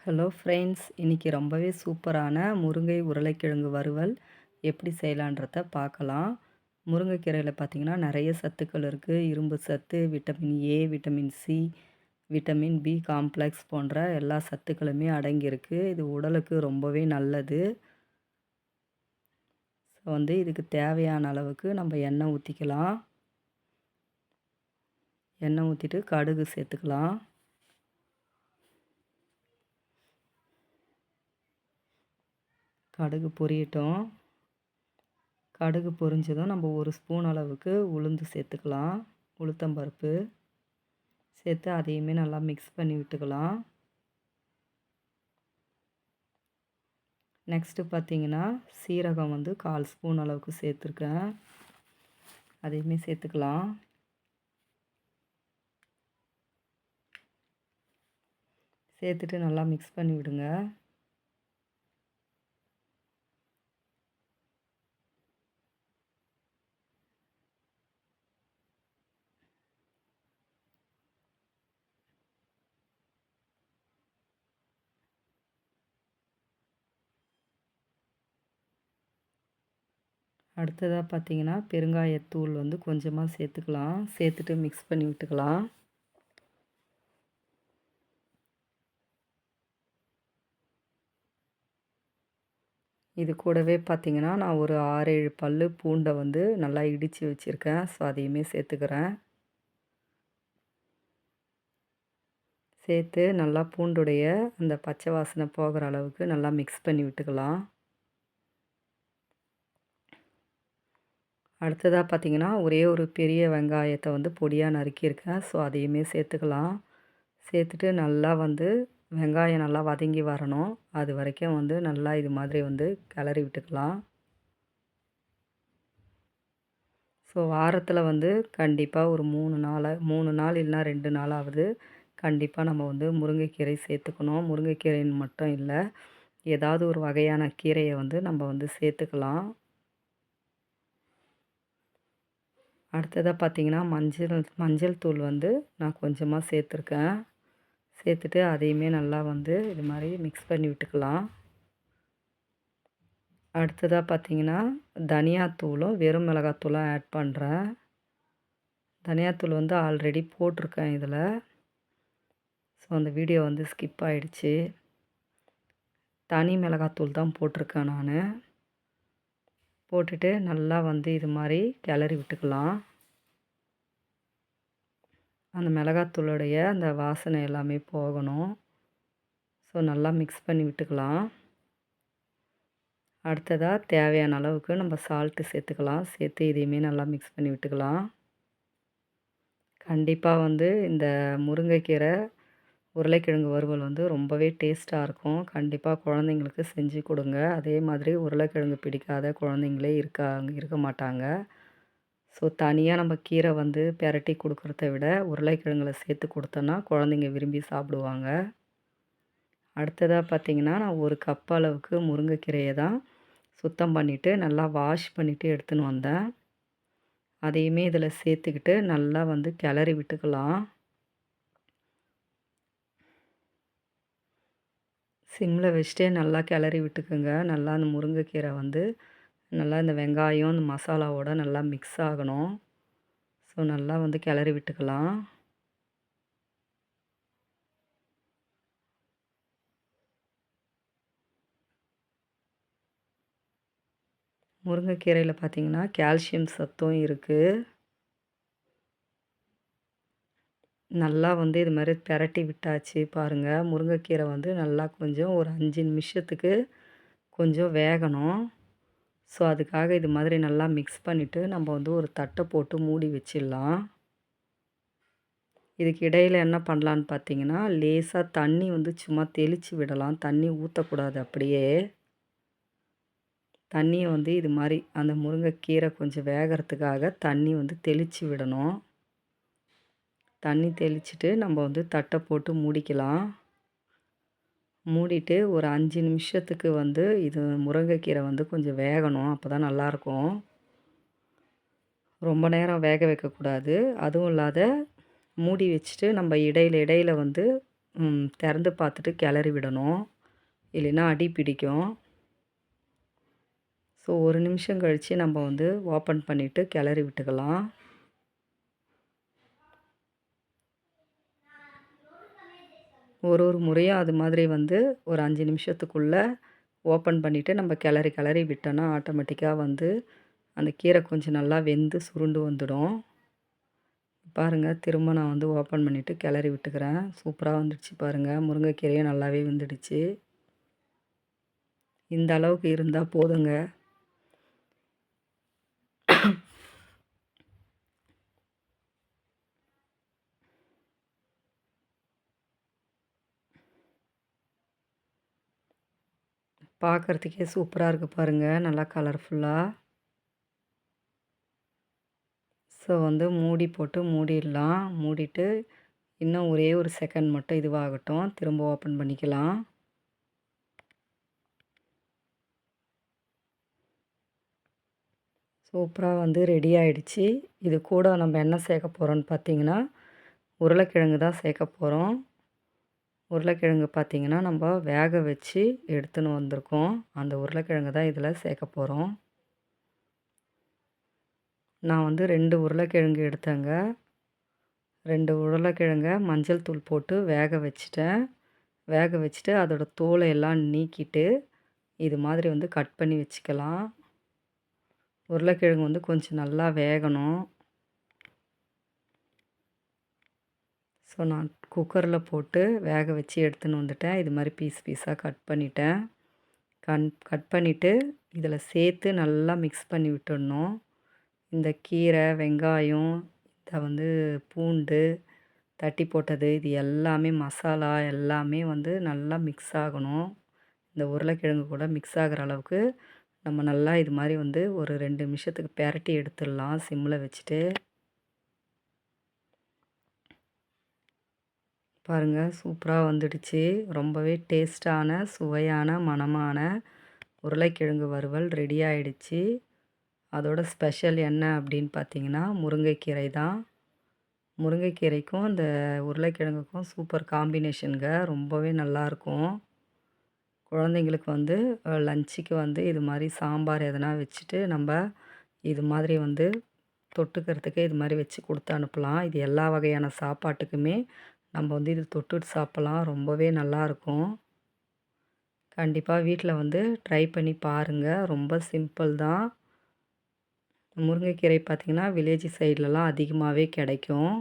Hello friends, இன்றைக்கி ரொம்பவே சூப்பரான முருங்கை உருளைக்கிழங்கு வறுவல் எப்படி செய்யலான்றத பார்க்கலாம். முருங்கைக்கீரையில் பார்த்திங்கன்னா நிறைய சத்துக்கள் இருக்குது. இரும்பு சத்து, vitamin A, vitamin C, vitamin B complex போன்ற எல்லா சத்துக்களுமே அடங்கியிருக்கு. இது உடலுக்கு ரொம்பவே நல்லது. ஸோ இதுக்கு தேவையான அளவுக்கு நம்ம எண்ணெய் ஊற்றிக்கலாம். எண்ணெய் ஊற்றிட்டு கடுகு சேர்த்துக்கலாம். கடுகு பொரியட்டும். கடுகு பொரிஞ்சதும் நம்ம ஒரு ஸ்பூன் அளவுக்கு உளுந்து சேர்த்துக்கலாம். உளுத்தம்பருப்பு சேர்த்து அதையுமே நல்லா மிக்ஸ் பண்ணி விட்டுக்கலாம். நெக்ஸ்ட்டு பார்த்திங்கன்னா சீரகம் 1/4 ஸ்பூன் அளவுக்கு சேர்த்துருக்கேன். அதையுமே சேர்த்துக்கலாம். சேர்த்துட்டு நல்லா மிக்ஸ் பண்ணி விடுங்க. அடுத்ததாக பார்த்திங்கன்னா பெருங்காயத்தூள் கொஞ்சமாக சேர்த்துக்கலாம். சேர்த்துட்டு மிக்ஸ் பண்ணி விட்டுக்கலாம். இது கூடவே பார்த்திங்கன்னா நான் ஒரு 6-7 பல் பூண்டை நல்லா இடித்து வச்சுருக்கேன். ஸோ அதையுமே சேர்த்துக்கிறேன். சேர்த்து நல்லா பூண்டுடைய அந்த பச்சை வாசனை போகிற அளவுக்கு நல்லா மிக்ஸ் பண்ணி விட்டுக்கலாம். அடுத்ததாக பார்த்திங்கன்னா ஒரே ஒரு பெரிய வெங்காயத்தை பொடியாக நறுக்கியிருக்கேன். ஸோ அதையுமே சேர்த்துக்கலாம். சேர்த்துட்டு நல்லா வெங்காயம் நல்லா வதங்கி வரணும். அது வரைக்கும் நல்லா இது மாதிரி கிளறி விட்டுக்கலாம். ஸோ வாரத்தில் கண்டிப்பாக ஒரு 3 நாள் இல்லைனா 2 நாளாவது கண்டிப்பாக நம்ம முருங்கைக்கீரை சேர்த்துக்கணும். முருங்கைக்கீரைன்னு மட்டும் இல்லை, ஏதாவது ஒரு வகையான கீரையை நம்ம சேர்த்துக்கலாம். அடுத்ததாக பார்த்திங்கன்னா மஞ்சள் தூள் நான் கொஞ்சமாக சேர்த்துருக்கேன். சேர்த்துட்டு அதையுமே நல்லா இது மாதிரி மிக்ஸ் பண்ணி விட்டுக்கலாம். அடுத்ததாக பார்த்திங்கன்னா தனியாத்தூளும் வெறும் மிளகாத்தூளும் ஆட் பண்ணுறேன். தனியாத்தூள் ஆல்ரெடி போட்டிருக்கேன் இதில். ஸோ அந்த வீடியோ ஸ்கிப் ஆகிடுச்சு. தனி மிளகாத்தூள் தான் போட்டிருக்கேன் நான். போட்டுட்டு நல்லா இது மாதிரி கிளறி விட்டுக்கலாம். அந்த மிளகாத்தூளுடைய அந்த வாசனை எல்லாமே போகணும். ஸோ நல்லா மிக்ஸ் பண்ணி விட்டுக்கலாம். அடுத்ததாக தேவையான அளவுக்கு நம்ம சால்ட்டு சேர்த்துக்கலாம். சேர்த்து இதையுமே நல்லா மிக்ஸ் பண்ணி விட்டுக்கலாம். கண்டிப்பாக இந்த முருங்கைக்கீரை உருளைக்கிழங்கு வறுவல் ரொம்பவே டேஸ்ட்டாக இருக்கும். கண்டிப்பாக குழந்தைங்களுக்கு செஞ்சு கொடுங்க. அதே மாதிரி உருளைக்கிழங்கு பிடிக்காத குழந்தைங்களே இருக்க மாட்டாங்க. ஸோ தனியாக நம்ம கீரை பெரட்டி கொடுக்குறத விட உருளைக்கிழங்குல சேர்த்து கொடுத்தோன்னா குழந்தைங்க விரும்பி சாப்பிடுவாங்க. அடுத்ததாக பார்த்திங்கன்னா நான் ஒரு கப் அளவுக்கு முருங்கைக்கீரையை தான் சுத்தம் பண்ணிவிட்டு நல்லா வாஷ் பண்ணிவிட்டு எடுத்துன்னு வந்தேன். அதையுமே இதில் சேர்த்துக்கிட்டு நல்லா கிளறி விட்டுக்கலாம். சிம்மில் வச்சுட்டே நல்லா கிளறி விட்டுக்குங்க. நல்லா அந்த முருங்கைக்கீரை நல்லா இந்த வெங்காயம் இந்த மசாலாவோட நல்லா மிக்ஸ் ஆகணும். ஸோ நல்லா கிளறி விட்டுக்கலாம். முருங்கைக்கீரையில் பார்த்திங்கன்னா கால்சியம் சத்தும் இருக்குது. நல்லா இது மாதிரி பெரட்டி விட்டாச்சு பாருங்கள். முருங்கைக்கீரை நல்லா கொஞ்சம் ஒரு 5 நிமிஷத்துக்கு கொஞ்சம் வேகணும். ஸோ அதுக்காக இது மாதிரி நல்லா மிக்ஸ் பண்ணிவிட்டு நம்ம ஒரு தட்டை போட்டு மூடி வச்சிடலாம். இதுக்கு இடையில் என்ன பண்ணலான்னு பார்த்தீங்கன்னா லேசாக தண்ணி சும்மா தெளித்து விடலாம். தண்ணி ஊற்றக்கூடாது அப்படியே. தண்ணியை இது மாதிரி அந்த முருங்கைக்கீரை கொஞ்சம் வேகிறதுக்காக தண்ணி தெளித்து விடணும். தண்ணி தெளிச்சுட்டு நம்ம தட்டை போட்டு மூடிக்கலாம். மூடிட்டு ஒரு 5 நிமிஷத்துக்கு இது முருங்கைக்கீரை கொஞ்சம் வேகணும். அப்போ தான் நல்லாயிருக்கும். ரொம்ப நேரம் வேக வைக்கக்கூடாது. அதுவும் இல்லாத மூடி வச்சுட்டு நம்ம இடையில திறந்து பார்த்துட்டு கிளறி விடணும். இல்லைன்னா அடி பிடிக்கும். ஸோ 1 நிமிஷம் கழித்து நம்ம வந்து ஓப்பன் பண்ணிவிட்டு கிளறி விட்டுக்கலாம். ஒரு முறையும் அது மாதிரி வந்து ஒரு 5 நிமிஷத்துக்குள்ளே ஓப்பன் பண்ணிவிட்டு நம்ம கிளறி விட்டோன்னா ஆட்டோமேட்டிக்காக வந்து அந்த கீரை கொஞ்சம் நல்லா வெந்து சுருண்டு வந்துடும். பாருங்கள், திரும்ப நான் வந்து ஓப்பன் பண்ணிவிட்டு கிளறி விட்டுக்கிறேன். சூப்பராக வந்துடுச்சு பாருங்கள். முருங்கைக்கீரையும் நல்லாவே வெந்துடுச்சு. இந்த அளவுக்கு இருந்தால் போதுங்க. பார்க்குறதுக்கே சூப்பராக இருக்குது பாருங்கள், நல்லா கலர்ஃபுல்லாக. ஸோ வந்து மூடி போட்டு மூடிடலாம். மூடிட்டு இன்னும் ஒரே ஒரு செகண்ட் மட்டும் இதுவாகட்டும். திரும்ப ஓப்பன் பண்ணிக்கலாம். சூப்பராக வந்து ரெடி ஆகிடுச்சு. இது கூட நம்ம என்ன சேர்க்க போகிறோன்னு பார்த்தீங்கன்னா, உருளைக்கிழங்கு தான் சேர்க்க போகிறோம். உருளைக்கிழங்கு பார்த்திங்கன்னா நம்ம வேக வச்சு எடுத்துன்னு வந்திருக்கோம். அந்த உருளைக்கிழங்கு தான் இதில் சேர்க்க போகிறோம். நான் வந்து 2 உருளைக்கிழங்கு எடுத்தேங்க. 2 உருளைக்கிழங்க மஞ்சள் தூள் போட்டு வேக வச்சுட்டேன். வேக வச்சுட்டு அதோட தோலை எல்லாம் நீக்கிட்டு இது மாதிரி வந்து கட் பண்ணி வச்சுக்கலாம். உருளைக்கிழங்கு வந்து கொஞ்சம் நல்லா வேகணும். ஸோ நான் குக்கரில் போட்டு வேக வச்சு எடுத்துன்னு வந்துட்டேன். இது மாதிரி பீஸாக கட் பண்ணிட்டேன். கட் பண்ணிவிட்டு இதில் சேர்த்து நல்லா மிக்ஸ் பண்ணி விட்டுடணும். இந்த கீரை, வெங்காயம், இதை வந்து பூண்டு தட்டி போட்டது, இது எல்லாமே மசாலா எல்லாமே வந்து நல்லா மிக்ஸ் ஆகணும். இந்த உருளைக்கிழங்கு கூட மிக்ஸ் ஆகிற அளவுக்கு நம்ம நல்லா இது மாதிரி வந்து ஒரு 2 நிமிஷத்துக்கு பெரட்டி எடுத்துடலாம் சிம்மில் வச்சுட்டு. பாருங்கள், சூப்பராக வந்துடுச்சு. ரொம்பவே டேஸ்ட்டான, சுவையான, மணமான உருளைக்கிழங்கு வறுவல் ரெடி ஆகிடுச்சு. அதோட ஸ்பெஷல் என்ன அப்படின்னு பார்த்தீங்கன்னா, முருங்கைக்கீரை தான். முருங்கைக்கீரைக்கும் இந்த உருளைக்கிழங்குக்கும் சூப்பர் காம்பினேஷனுங்க. ரொம்பவே நல்லாயிருக்கும். குழந்தைங்களுக்கு வந்து லஞ்சுக்கு வந்து இது மாதிரி சாம்பார் எதனா வச்சுட்டு நம்ம இது மாதிரி வந்து தொட்டுக்கிறதுக்கு இது மாதிரி வச்சு கொடுத்து அனுப்பலாம். இது எல்லா வகையான சாப்பாட்டுக்குமே நம்ம வந்து இது தொட்டுட்டு சாப்பிட்லாம். ரொம்பவே நல்லாயிருக்கும். கண்டிப்பாக வீட்டில் வந்து ட்ரை பண்ணி பாருங்கள். ரொம்ப சிம்பிள் தான். முருங்கைக்கீரை பார்த்திங்கன்னா வில்லேஜ் சைட்லலாம் அதிகமாகவே கிடைக்கும்.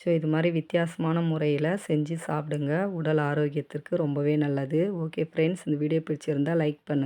ஸோ இது மாதிரி வித்தியாசமான முறையில் செஞ்சு சாப்பிடுங்க. உடல் ஆரோக்கியத்திற்கு ரொம்பவே நல்லது. ஓகே ஃப்ரெண்ட்ஸ், இந்த வீடியோ பிடிச்சிருந்தால் லைக் பண்ணுங்கள்.